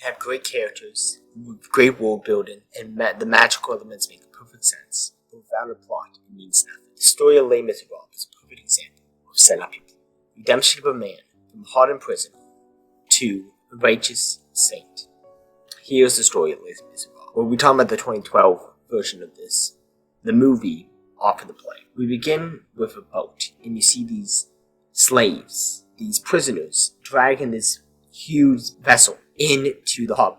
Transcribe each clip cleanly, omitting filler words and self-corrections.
have great characters, great world building, and the magical elements make perfect sense. But without a plot, it means nothing. The story of Les Misérables is a perfect example of setting up people. Redemption of a man from hardened prison to a righteous saint. Here's the story of Les Misérables. Well, we're talking about the 2012 version of this, the movie off of the play. We begin with a boat, and you see these slaves, these prisoners, dragging this huge vessel into the harbor.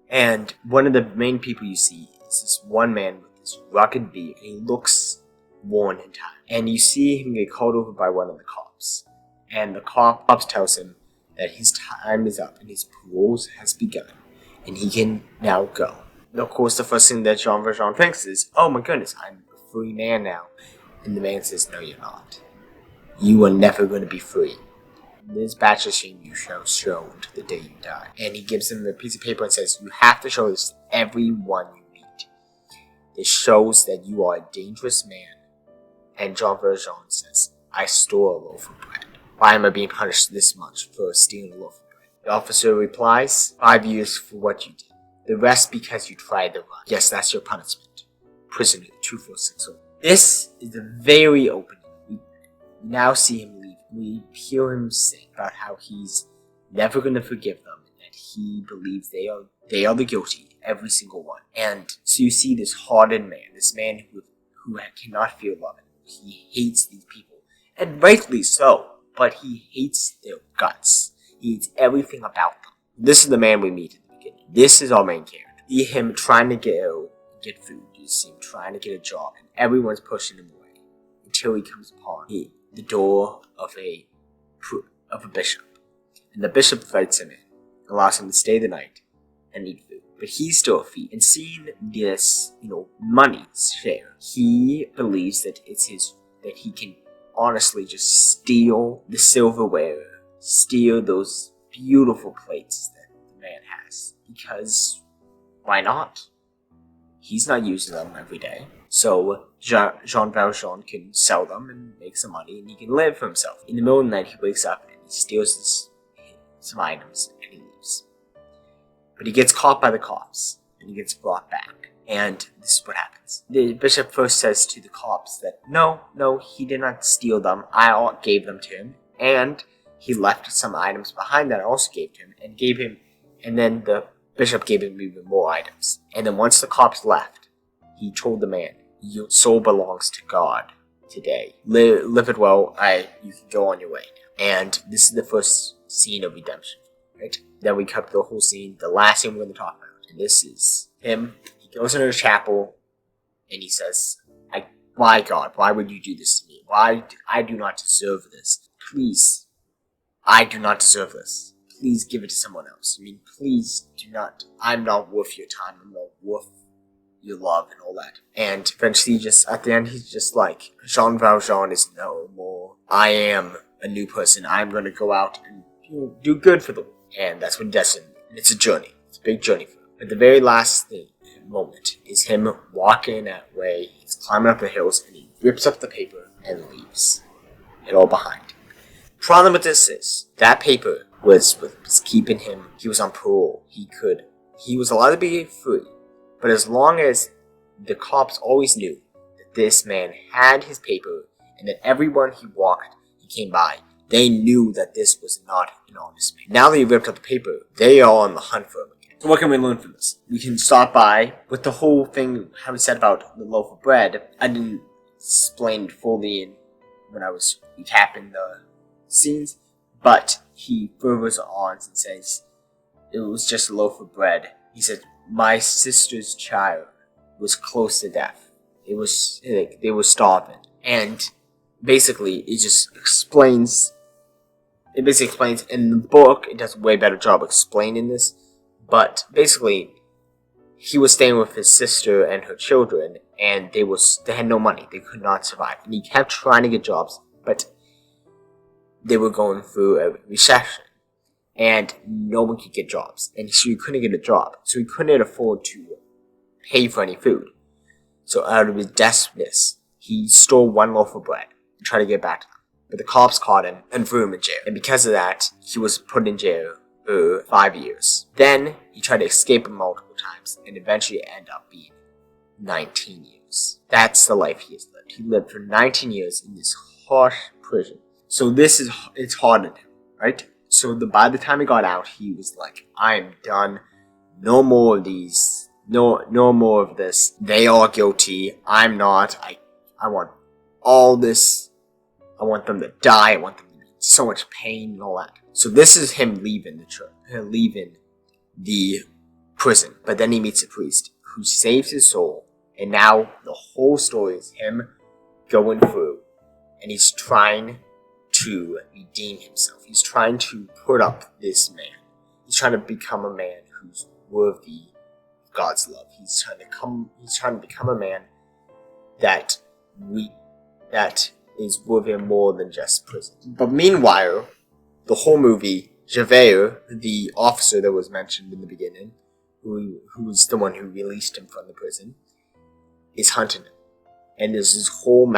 And one of the main people you see is this one man with this rugged beard, and he looks worn and tired. And you see him get called over by one of the cops. And the cops tells him that his time is up and his parole has begun, and he can now go. And of course, the first thing that Jean Valjean thinks is, "Oh my goodness, I'm a free man now." And the man says, "No, you're not. You are never going to be free. This badge of shame you shall show until the day you die." And he gives him a piece of paper and says, "You have to show this to everyone you meet. This shows that you are a dangerous man." And Jean Valjean says, "I stole a loaf of bread. Why am I being punished this much for stealing a loaf of bread?" The officer replies, 5 years for what you did. The rest because you tried to run. Yes, that's your punishment. Prisoner 246. So this is the very opening. We now see him leave. We hear him say about how he's never going to forgive them, and that he believes they are the guilty, every single one. And so you see this hardened man, this man who cannot feel love. He hates these people, and rightly so, but he hates their guts. He hates everything about them. This is the man we meet at the beginning. This is our main character. You see him trying to get food. You see him trying to get a job, and everyone's pushing him away until he comes upon the door of a bishop, and the bishop invites him in, allows him to stay the night and eat food. But he's still a thief, and seeing this, money share, he believes that that he can honestly just steal the silverware, steal those beautiful plates that the man has, because why not? He's not using them every day. So Jean Valjean can sell them and make some money, and he can live for himself. In the middle of the night, he wakes up and he steals some items and he leaves. But he gets caught by the cops, and he gets brought back. And this is what happens. The bishop first says to the cops that, no, he did not steal them. I gave them to him. And he left some items behind that I also gave to him, and then the bishop gave him even more items. And then once the cops left, he told the man, "Your soul belongs to God today. Live it well. You can go on your way now." And this is the first scene of redemption, right? Then we cut the whole scene, the last scene we're going to talk about. And this is him. He goes into the chapel, and he says, "Why, God? Why would you do this to me? Why? I do not deserve this. Please, I do not deserve this. Please give it to someone else. Please do not. I'm not worth your time. I'm not worth your love and all that." And eventually, at the end, he's just like, Jean Valjean is no more. I am a new person. I'm going to go out and do good for the world. And that's what he does. And it's a journey. It's a big journey for him. But the very last moment is him walking that way. He's climbing up the hills, and he rips up the paper and leaves it all behind. Problem with this is that paper was keeping him. He was on parole. He was allowed to be free, but as long as the cops always knew that this man had his paper, and that everyone he came by, they knew that this was not an honest man. Now that he ripped up the paper, they are on the hunt for him again. So what can we learn from this? We can start by with the whole thing how we said about the loaf of bread. I didn't explain it fully when I was recapping the scenes, but he furthers on and says it was just a loaf of bread. He said, "My sister's child was close to death. They were starving." And basically it explains in the book. It does a way better job explaining this, but basically he was staying with his sister and her children, and they had no money. They could not survive, and he kept trying to get jobs, but they were going through a recession, and no one could get jobs, and so he couldn't get a job, so he couldn't afford to pay for any food. So out of his desperateness, he stole one loaf of bread and tried to get back to them. But the cops caught him and threw him in jail, and because of that, he was put in jail for 5 years. Then he tried to escape him multiple times and eventually end up being 19 years. That's the life he has lived. He lived for 19 years in this harsh prison. So it's hard on him, right? So by the time he got out, he was like, I am done. No more of these. No more of this. They are guilty. I'm not. I want all this. I want them to die. I want them to be in so much pain and all that. So this is him leaving the church, leaving the prison. But then he meets a priest who saves his soul. And now the whole story is him going through, and he's trying to redeem himself. He's trying to put up this man. He's trying to become a man who's worthy of God's love. He's trying to become a man that is worthy more than just prison. But meanwhile, the whole movie, Javert, the officer that was mentioned in the beginning, who's the one who released him from the prison, is hunting him. And there's this whole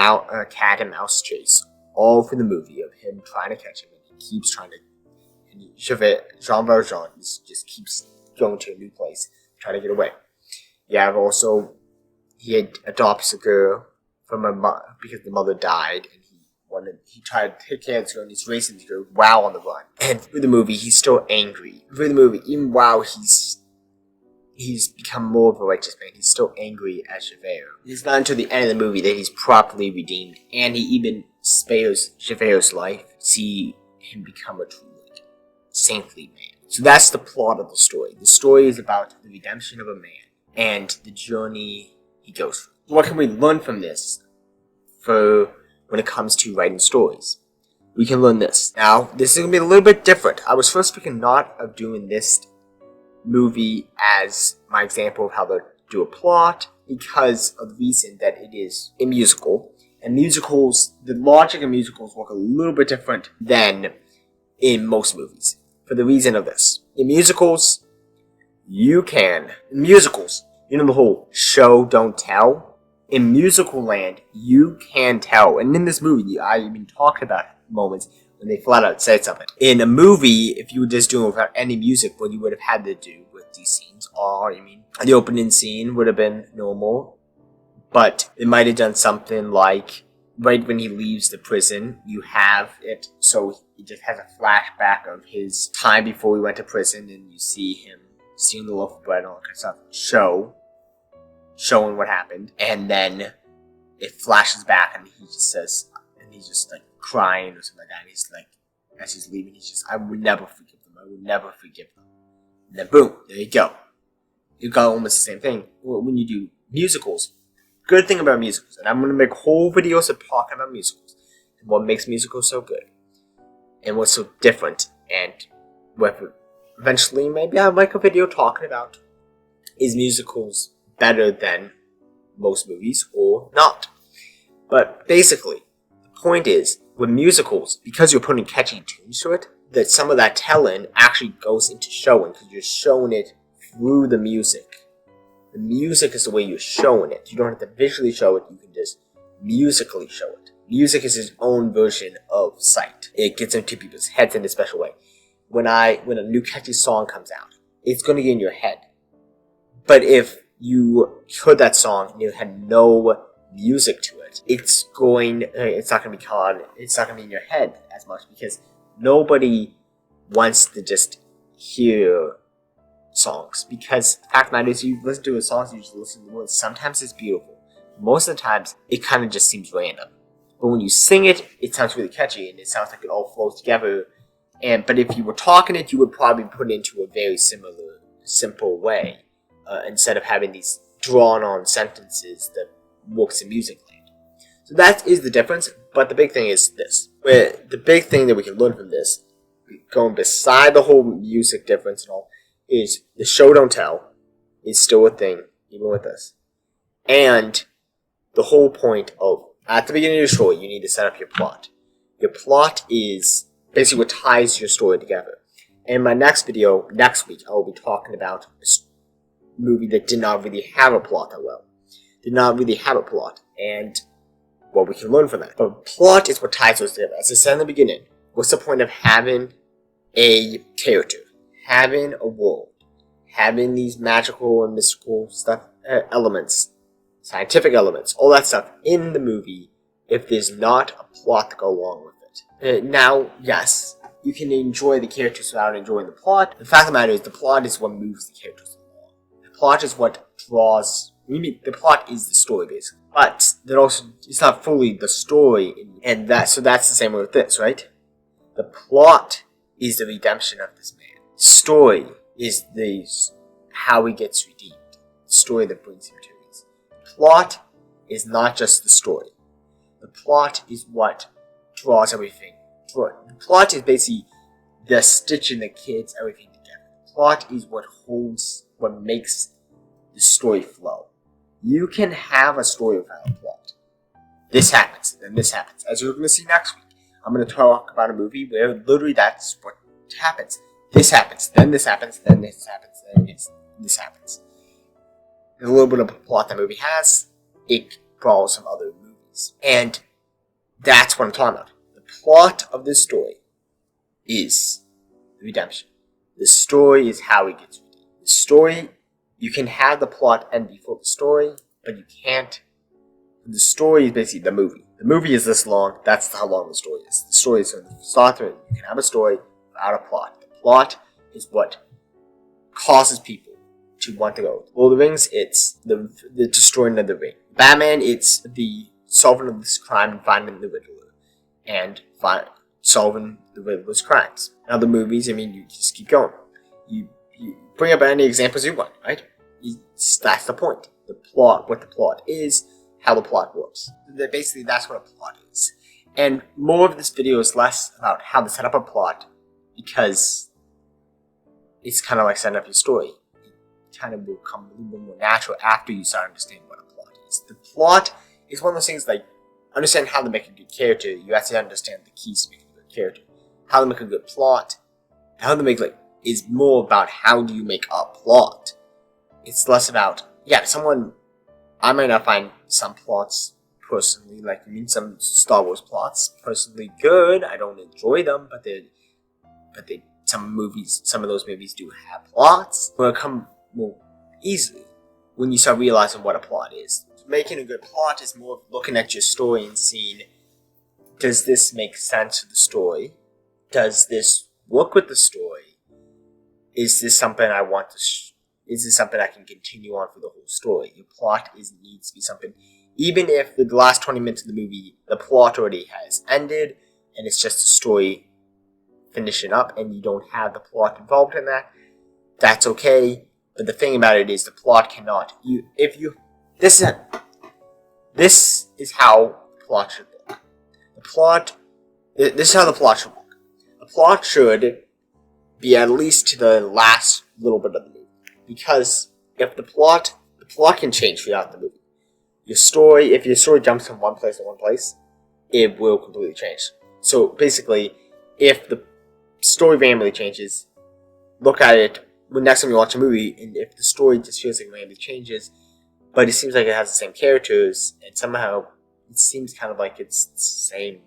cat and mouse chase all through the movie of him trying to catch him, and he keeps trying to. And Jean Valjean just keeps going to a new place, trying to get away. Yeah, also he adopts a girl from a mother because the mother died, and he tried to take care of this girl, and he's racing the girl while on the run. And through the movie, he's still angry. Through the movie, even while he's become more of a righteous man, he's still angry at Javert. It's not until the end of the movie that he's properly redeemed, and he even spares Javert's life. See him become a true, saintly man. So that's the plot of the story. The story is about the redemption of a man and the journey he goes through. What can we learn from this for when it comes to writing stories? We can learn this. Now, this is going to be a little bit different. I was first thinking not of doing this movie as my example of how to do a plot because of the reason that it is a musical. And musicals, the logic of musicals work a little bit different than in most movies. For the reason of this. In musicals, you know the whole show, don't tell. In musical land, you can tell. And in this movie, I even talked about moments when they flat out said something. In a movie, if you were just doing it without any music, what you would have had to do with these scenes are, the opening scene would have been normal, but it might have done something like, right when he leaves the prison, you have it, so he just has a flashback of his time before he went to prison, and you see him seeing the loaf of bread and all that kind of stuff, showing what happened, and then it flashes back, and he just says, and he's just like crying or something like that, and he's like, as he's leaving, he's just, I would never forgive them, I would never forgive them. And then boom, there you go. You got almost the same thing. When you do musicals, good thing about musicals, and I'm going to make whole videos of talking about musicals, and what makes musicals so good, and what's so different, and what eventually maybe I'll make a video talking about, is musicals better than most movies or not. But basically, the point is, with musicals, because you're putting catchy tunes to it, that some of that telling actually goes into showing, because you're showing it through the music. The music is the way you're showing it. You don't have to visually show it, you can just musically show it. Music is its own version of sight. It gets into people's heads in a special way. When a new catchy song comes out, it's going to get in your head. But if you heard that song and you had no music to it, it's not going to be in your head as much, because nobody wants to just hear songs, because the fact of the matter is, you listen to a song, you just listen to the words. Sometimes it's beautiful. Most of the times, it kind of just seems random. But when you sing it, it sounds really catchy, and it sounds like it all flows together. But if you were talking it, you would probably put it into a very simple way, instead of having these drawn-on sentences that works in music land. So that is the difference, but the big thing is this. The big thing that we can learn from this, going beside the whole music difference and all, is the show don't tell is still a thing, even with this. And the whole point of, at the beginning of your story, you need to set up your plot. Your plot is basically what ties your story together. In my next video, next week, I will be talking about a movie that did not really have a plot that well. Did not really have a plot, and what we can learn from that. But plot is what ties those together. As I said in the beginning, what's the point of having a character? having a world, having these magical and mystical stuff, elements, scientific elements, all that stuff in the movie if there's not a plot to go along with it. Now, yes, you can enjoy the characters without enjoying the plot. The fact of the matter is the plot is what moves the characters along. The plot is what draws... the plot is the story, basically. But that also, it's not fully the story, and so that's the same way with this, right? The plot is the redemption of this man. Story is how he gets redeemed. The story that brings him to his. Plot is not just the story. The plot is what draws everything. The plot is basically the stitching that keeps everything together. The plot is what makes the story flow. You can have a story without a plot. This happens, then this happens. As you're going to see next week, I'm going to talk about a movie where literally that's what happens. This happens, then this happens, then this happens, then this happens. There's a little bit of a plot the movie has. It borrows from other movies. And that's what I'm talking about. The plot of this story is the redemption. The story is how it gets redeemed. The story, you can have the plot end before the story, but you can't. The story is basically the movie. The movie is this long. That's how long the story is. The story is from the start to it. You can have a story without a plot. The plot is what causes people to want to go. Lord of the Rings, it's the destroying of the ring. Batman, it's the solving of this crime and finding the Riddler. And solving the Riddler's crimes. In other movies, you just keep going. You bring up any examples you want, right? That's the point. The plot, what the plot is, how the plot works. Basically, that's what a plot is. And more of this video is less about how to set up a plot, because it's kind of like setting up your story. It kind of will come a little bit more natural after you start understanding what a plot is. The plot is one of those things like, understand how to make a good character. You have to understand the keys to making a good character. How to make a good plot. How to make, is more about how do you make a plot. It's less about, I might not find some plots personally, some Star Wars plots personally good. I don't enjoy them, but some of those movies do have plots. But it'll come more easily when you start realizing what a plot is. Making a good plot is more of looking at your story and seeing, does this make sense to the story? Does this work with the story? Is this something I want to is this something I can continue on for the whole story? Your plot needs to be something, even if the last 20 minutes of the movie, the plot already has ended, and it's just a story finishing up, and you don't have the plot involved in that, that's okay. But the thing about it is the plot cannot, this is how the plot should look. This is how the plot should look. The plot should be at least to the last little bit of the movie. Because if the plot can change throughout the movie. If your story jumps from one place to one place, it will completely change. So basically, if the story randomly changes, look at it when next time you watch a movie, and if the story just feels like randomly changes, but it seems like it has the same characters, and somehow it seems kind of like it's the same.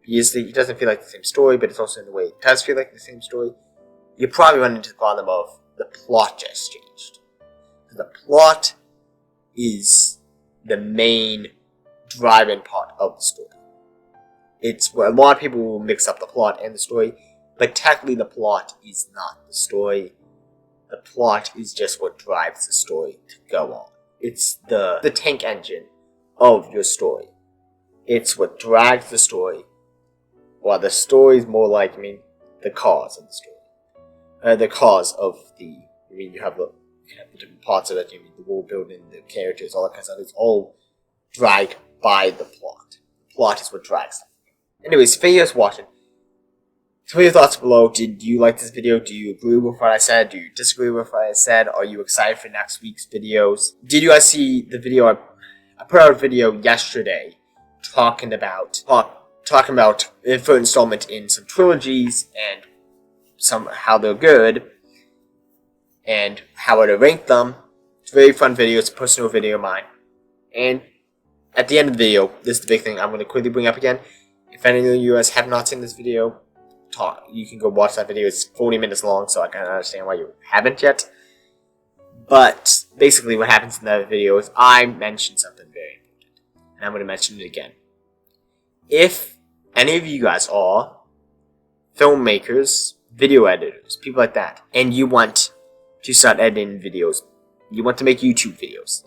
It doesn't feel like the same story, but it's also in a way it does feel like the same story. You probably run into the problem of the plot just changed. The plot is the main driving part of the story. It's where a lot of people will mix up the plot and the story, but technically the plot is not the story. The plot is just what drives the story to go on. It's the tank engine of your story. It's what drags the story, while the story is more like, the cause of the story. The cause of you have the different parts of it, the world building, the characters, all that kind of stuff. It's all dragged by the plot. The plot is what drags them. Anyways, thank you guys for watching. Tell me your thoughts below. Did you like this video? Do you agree with what I said? Do you disagree with what I said? Are you excited for next week's videos? Did you guys see the video? I put out a video yesterday talking about a third installment in some trilogies and how they're good and how I would rank them. It's a very fun video. It's a personal video of mine. And at the end of the video, this is the big thing I'm going to quickly bring up again. If any of you guys have not seen this video, talk. You can go watch that video. It's 40 minutes long, so I can understand why you haven't yet. But basically, what happens in that video is I mentioned something very important, and I'm going to mention it again. If any of you guys are filmmakers, video editors, people like that, and you want to start editing videos, you want to make YouTube videos,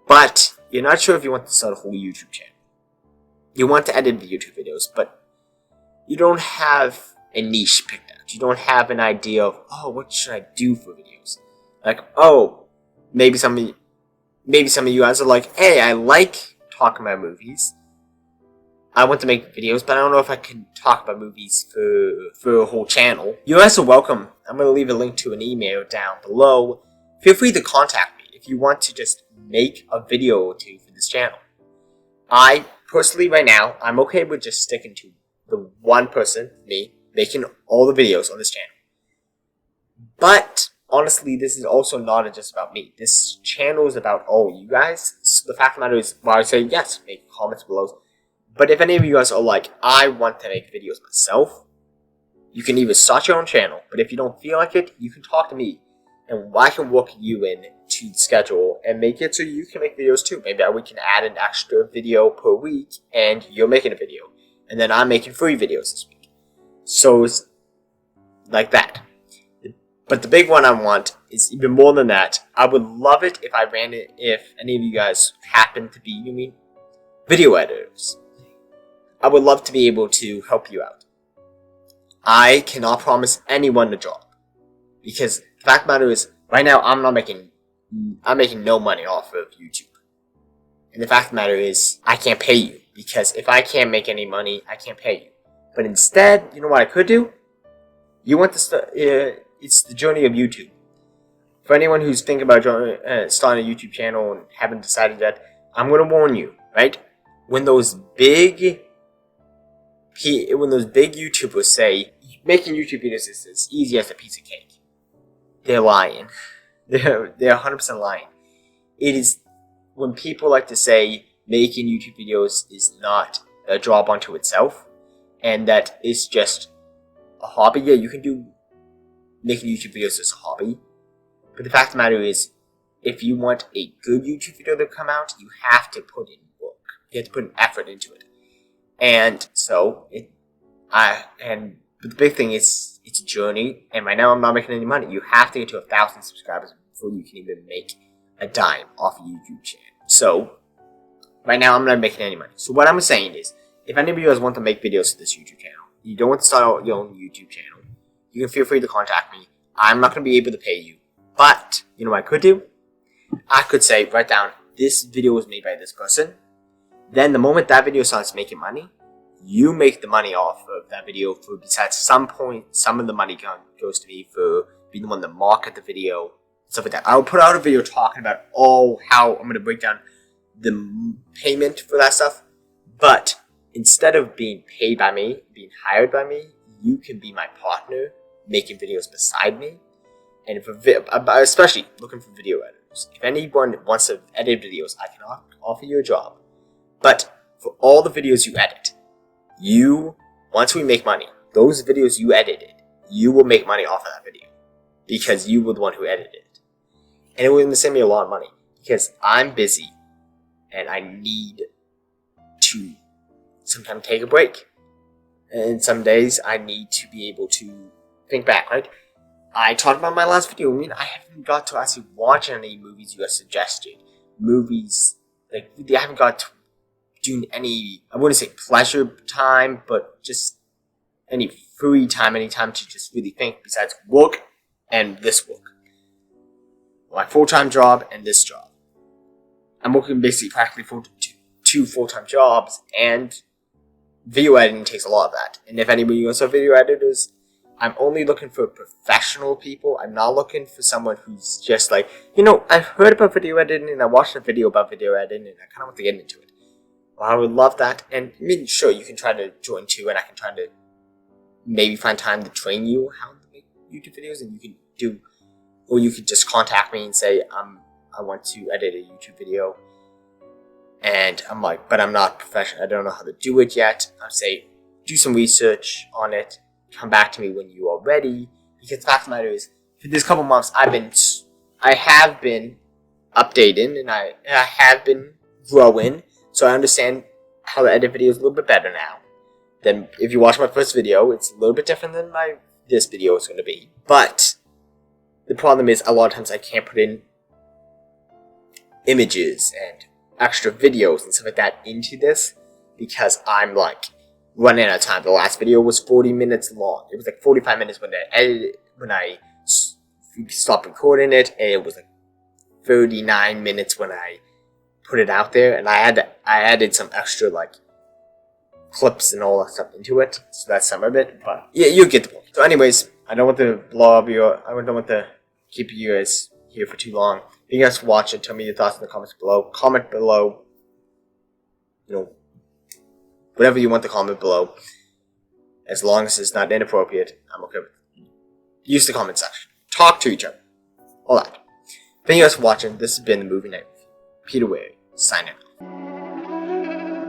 but you're not sure if you want to start a whole YouTube channel. You want to edit the YouTube videos, but you don't have a niche picked out. You don't have an idea of, oh, what should I do for videos? Like, oh, maybe some of you guys are like, hey, I like talking about movies. I want to make videos, but I don't know if I can talk about movies for a whole channel. You guys are welcome. I'm going to leave a link to an email down below. Feel free to contact me if you want to just make a video or two for this channel. I personally, right now, I'm okay with just sticking to the one person, me, making all the videos on this channel. But honestly, this is also not just about me. This channel is about all you guys. So the fact of the matter is, why I say yes, make comments below. But if any of you guys are like, I want to make videos myself, you can either start your own channel, but if you don't feel like it, you can talk to me, and I can work you in to the schedule and make it so you can make videos too. Maybe we can add an extra video per week, and you're making a video, and then I'm making 3 videos this week. So it's like that. But the big one I want is even more than that. I would love it if any of you guys happen to be, video editors. I would love to be able to help you out. I cannot promise anyone a job, because the fact of the matter is, right now I'm making no money off of YouTube. And the fact of the matter is, I can't pay you, because if I can't make any money, I can't pay you. But instead, you know what I could do? You want to start, it's the journey of YouTube. For anyone who's thinking about starting a YouTube channel and haven't decided yet, I'm going to warn you, right? When those big YouTubers say making YouTube videos is as easy as a piece of cake, they're lying. They're 100% lying. It is when people like to say making YouTube videos is not a job unto itself, and that it's just a hobby. Yeah, you can do making YouTube videos as a hobby, but the fact of the matter is, if you want a good YouTube video to come out, you have to put in work. You have to put an effort into it. And so, but the big thing is, it's a journey, and right now I'm not making any money. You have to get to 1,000 subscribers before you can even make a dime off a YouTube channel. So, right now I'm not making any money. So what I'm saying is, if any of you guys want to make videos to this YouTube channel, you don't want to start your own YouTube channel, you can feel free to contact me. I'm not going to be able to pay you, but you know what I could do? I could say, write down, this video was made by this person. Then the moment that video starts making money, you make the money off of that video. For besides some point, some of the money goes to me for being the one to market the video, stuff like that. I'll put out a video talking about how I'm going to break down the payment for that stuff. But instead of being paid by me, being hired by me, you can be my partner, making videos beside me. And especially looking for video editors. If anyone wants to edit videos, I can offer you a job. But for all the videos you edit, once we make money, those videos you edited, you will make money off of that video, because you were the one who edited it. And it will save me a lot of money, because I'm busy and I need to sometimes take a break. And some days I need to be able to think back, right? I talked about my last video. I haven't got to actually watch any movies you guys suggested. Movies, I haven't got to do any, I wouldn't say pleasure time, but just any free time, any time to just really think besides work and this work. My full-time job and this job. I'm working basically practically for two full-time jobs, and video editing takes a lot of that. And if anybody wants to video editors, I'm only looking for professional people. I'm not looking for someone who's just like, I've heard about video editing and I watched a video about video editing and I kind of want to get into it. Well, I would love that. And sure, you can try to join too, and I can try to maybe find time to train you how to make YouTube videos, and you can do, or you could just contact me and say, I want to edit a YouTube video. And I'm like, but I'm not professional. I don't know how to do it yet. I'd say, do some research on it. come back to me when you are ready. Because the fact of the matter is, for this couple months, I have been updating, and I have been growing, so I understand how to edit videos a little bit better now. Then, if you watch my first video, it's a little bit different than this video is going to be. But the problem is, a lot of times I can't put in images and extra videos and stuff like that into this because I'm like running out of time. The last video was 40 minutes long. It was like 45 minutes when I edited it, when I stopped recording it, and it was like 39 minutes when I put it out there, and I added some extra like clips and all that stuff into it, so that's some of it. But yeah, you get the point. So, anyways, I don't want to blow up I don't want to keep you guys here for too long. If you guys watch it, tell me your thoughts in the comments below. Comment below. You know, whatever you want to comment below, as long as it's not inappropriate, I'm okay with it. Use the comment section. Talk to each other. All that. Thank you guys for watching. This has been the Movie Night with Peter Wary, signing off.